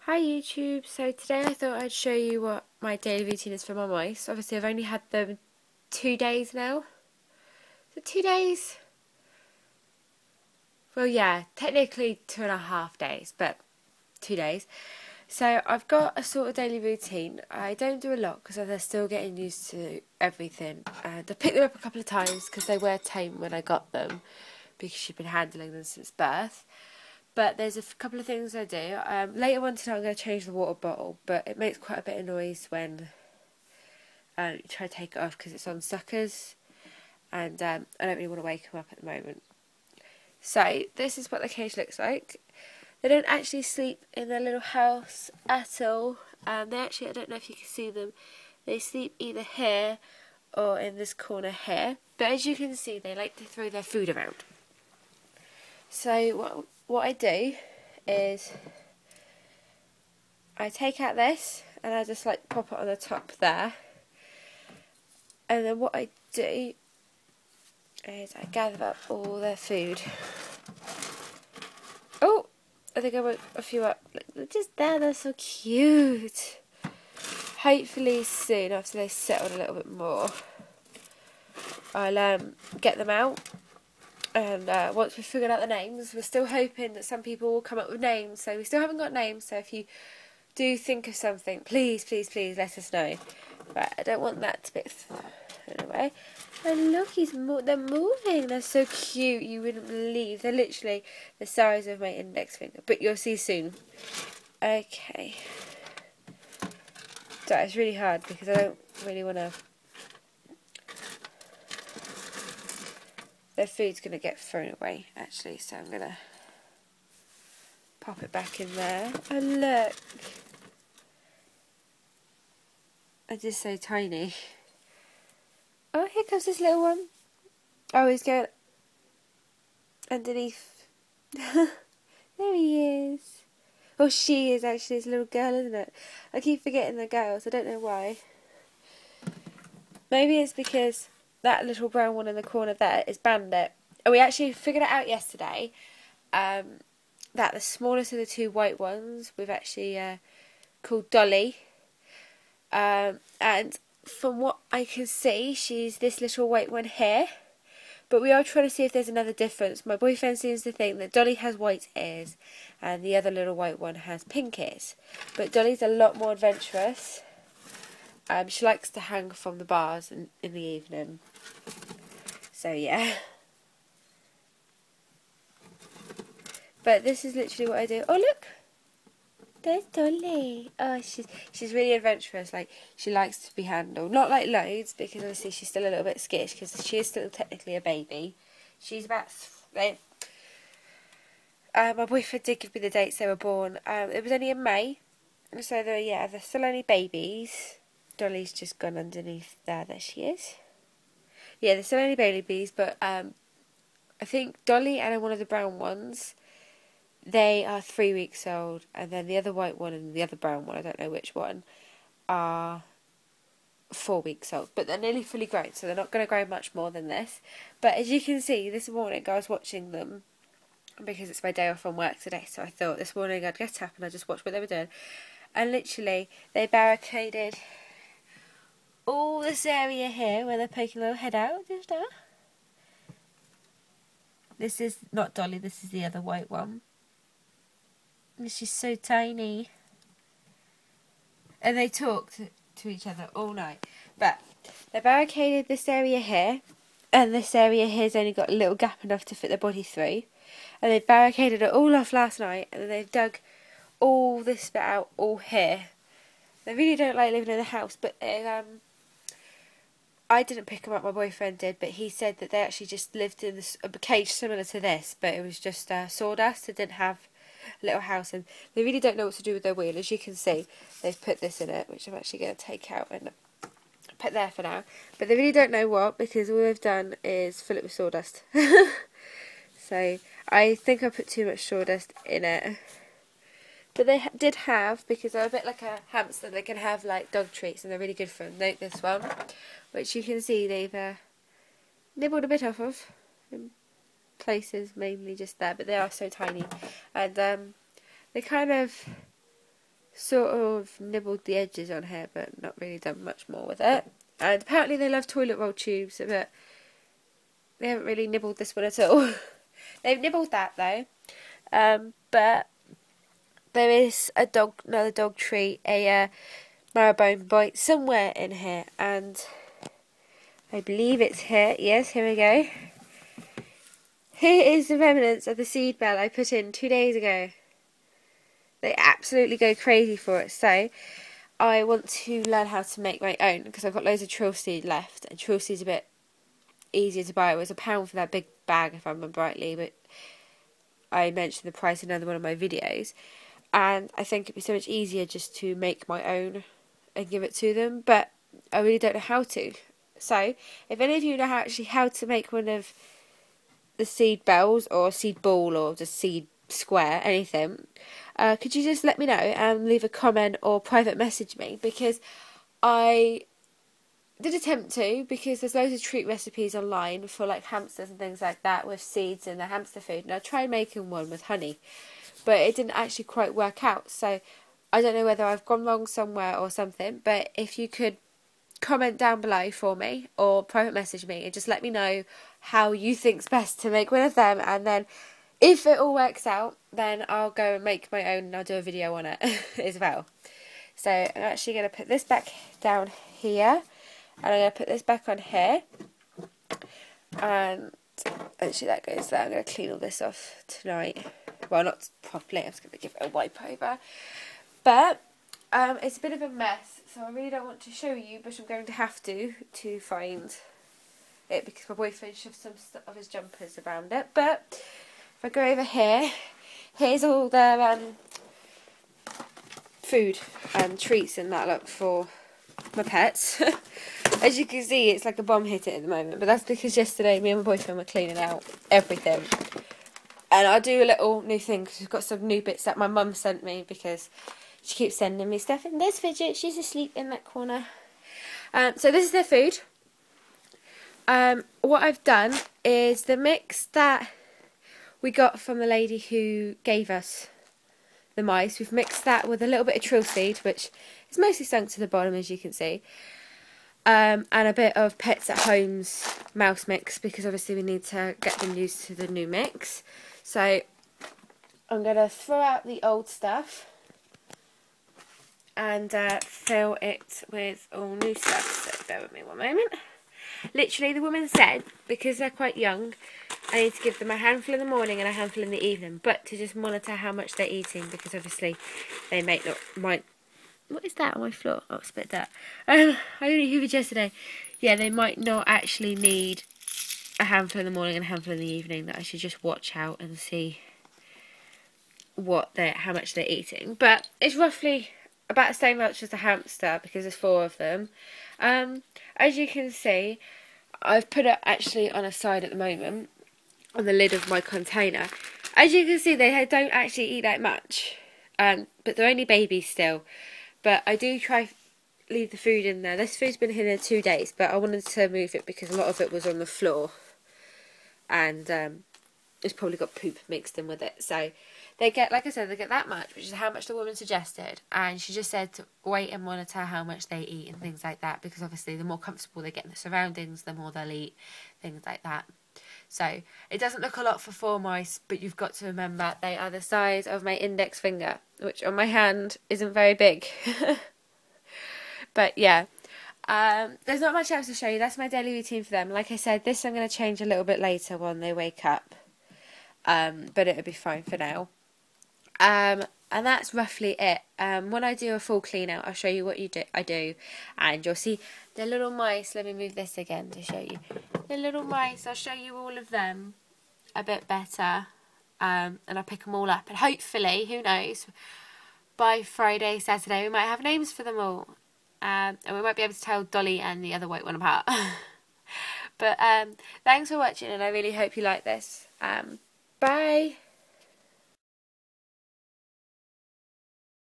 Hi YouTube, so today I thought I'd show you what my daily routine is for my mice. Obviously I've only had them 2 days now. So 2 days? Well yeah, technically 2.5 days, but 2 days. So I've got a sort of daily routine. I don't do a lot because they're still getting used to everything. And I picked them up a couple of times because they were tame when I got them, because she'd been handling them since birth. But there's a couple of things I do. Later on tonight I'm going to change the water bottle, but it makes quite a bit of noise when you try to take it off because it's on suckers, and I don't really want to wake them up at the moment. So this is what the cage looks like. They don't actually sleep in their little house at all. They actually, I don't know if you can see them, they sleep either here or in this corner here. But as you can see, they like to throw their food around. So what I do is I take out this and I just like pop it on the top there, and then what I do is I gather up all their food. Oh, I think I woke a few up. Look, just there, they're so cute. Hopefully soon, after they settled a little bit more, I'll get them out. And once we've figured out the names, we're still hoping that some people will come up with names. So we still haven't got names, so if you do think of something, please, please, please let us know. But I don't want that to be thrown away. And look, they're moving. They're so cute. You wouldn't believe. They're literally the size of my index finger. But you'll see soon. Okay. So it's really hard because I don't really want to. Their food's going to get thrown away, actually. So I'm going to pop it back in there. And look. They're just so tiny. Oh, here comes this little one. Oh, he's going underneath. There he is. Oh, she is actually. It's a little girl, isn't it? I keep forgetting they're girls. I don't know why. Maybe it's because that little brown one in the corner there is Bandit. And we actually figured it out yesterday. That the smallest of the two white ones we've actually called Dolly. And from what I can see, she's this little white one here. But we are trying to see if there's another difference. My boyfriend seems to think that Dolly has white ears and the other little white one has pink ears. But Dolly's a lot more adventurous. She likes to hang from the bars in the evening. So yeah. But this is literally what I do. Oh look! There's Dolly. Oh, she's really adventurous. Like, she likes to be handled. Not like loads, because obviously she's still a little bit skittish, because she is still technically a baby. She's about my boyfriend did give me the dates they were born. It was only in May. So they're still only babies. Dolly's just gone underneath there she is. Yeah, they're still only babies, but I think Dolly and one of the brown ones, they are 3 weeks old, and then the other white one and the other brown one, I don't know which one, are 4 weeks old. But they're nearly fully grown, so they're not going to grow much more than this. But as you can see, this morning I was watching them, because it's my day off from work today, so I thought this morning I'd get up and I'd just watch what they were doing. And literally, they barricaded all this area here where they're poking their head out, just now. This is not Dolly, this is the other white one. She's so tiny. And they talk to each other all night. But they barricaded this area here. And this area here's only got a little gap enough to fit their body through. And they barricaded it all off last night. And then they've dug all this bit out all here. They really don't like living in the house. But I didn't pick them up, my boyfriend did. But he said that they actually just lived in a cage similar to this. But it was just sawdust. It didn't have a little house, and they really don't know what to do with their wheel. As you can see, they've put this in it, which I'm actually going to take out and put there for now. But they really don't know what, because all they've done is fill it with sawdust. So I think I put too much sawdust in it. But they did have, because they're a bit like a hamster, they can have like dog treats, and they're really good for them. Note this one, which you can see they've nibbled a bit off of. Places mainly just there, but they are so tiny, and they kind of sort of nibbled the edges on here, but not really done much more with it. And apparently they love toilet roll tubes, but they haven't really nibbled this one at all. They've nibbled that though. But there is another dog treat, a marrowbone bite somewhere in here, and I believe it's here. Yes, here we go. Here is the remnants of the seed bell I put in 2 days ago. They absolutely go crazy for it, so I want to learn how to make my own, because I've got loads of trill seed left, and trill seed's a bit easier to buy. It was £1 for that big bag, if I remember rightly, but I mentioned the price in another one of my videos, and I think it'd be so much easier just to make my own and give it to them, but I really don't know how to. So, if any of you know how to make one of the seed bells, or seed ball, or just seed square, anything, could you just let me know and leave a comment or private message me, because I did attempt to, because there's loads of treat recipes online for like hamsters and things like that with seeds in their hamster food, and I tried making one with honey, but it didn't actually quite work out, so I don't know whether I've gone wrong somewhere or something. But if you could comment down below for me or private message me and just let me know how you think's best to make one of them, and then if it all works out, then I'll go and make my own and I'll do a video on it as well. So I'm actually going to put this back down here, and I'm going to put this back on here, and actually that goes there. I'm going to clean all this off tonight. Well, not properly, I'm just going to give it a wipe over. But it's a bit of a mess, so I really don't want to show you, but I'm going to have to find it, because my boyfriend shoved some of his jumpers around it. But if I go over here, here's all their food and treats and that look for my pets. As you can see, it's like a bomb hit it at the moment, but that's because yesterday me and my boyfriend were cleaning out everything. And I'll do a little new thing, because we've got some new bits that my mum sent me, because she keeps sending me stuff. And there's Fidget, she's asleep in that corner. So this is their food. What I've done is the mix that we got from the lady who gave us the mice. We've mixed that with a little bit of trill seed, which is mostly sunk to the bottom, as you can see. And a bit of Pets at Home's mouse mix, because obviously we need to get them used to the new mix. So I'm going to throw out the old stuff and fill it with all new stuff. So bear with me one moment. Literally, the woman said, because they're quite young, I need to give them a handful in the morning and a handful in the evening, but to just monitor how much they're eating, because obviously they might. What is that on my floor? Oh, it's a bit of dirt. I only hoovered yesterday. Yeah, they might not actually need a handful in the morning and a handful in the evening. That I should just watch out and see how much they're eating. But it's roughly about the same much as a hamster, because there's 4 of them. As you can see, I've put it actually on a side at the moment, on the lid of my container. As you can see, they don't actually eat that much, but they're only babies still. But I do try leave the food in there. This food's been in there 2 days, but I wanted to move it because a lot of it was on the floor, and it's probably got poop mixed in with it. So they get, like I said, they get that much, which is how much the woman suggested, and she just said to wait and monitor how much they eat and things like that, because obviously the more comfortable they get in the surroundings, the more they'll eat, things like that. So it doesn't look a lot for 4 mice, but you've got to remember they are the size of my index finger, which on my hand isn't very big. But yeah, there's not much else to show you. That's my daily routine for them. Like I said, this I'm going to change a little bit later when they wake up, but it'll be fine for now. And that's roughly it. When I do a full clean out, I'll show you what I do, and you'll see the little mice. Let me move this again to show you the little mice. I'll show you all of them a bit better, and I'll pick them all up, and hopefully, who knows, by Friday, Saturday, we might have names for them all, and we might be able to tell Dolly and the other white one apart. But thanks for watching, and I really hope you like this. Bye.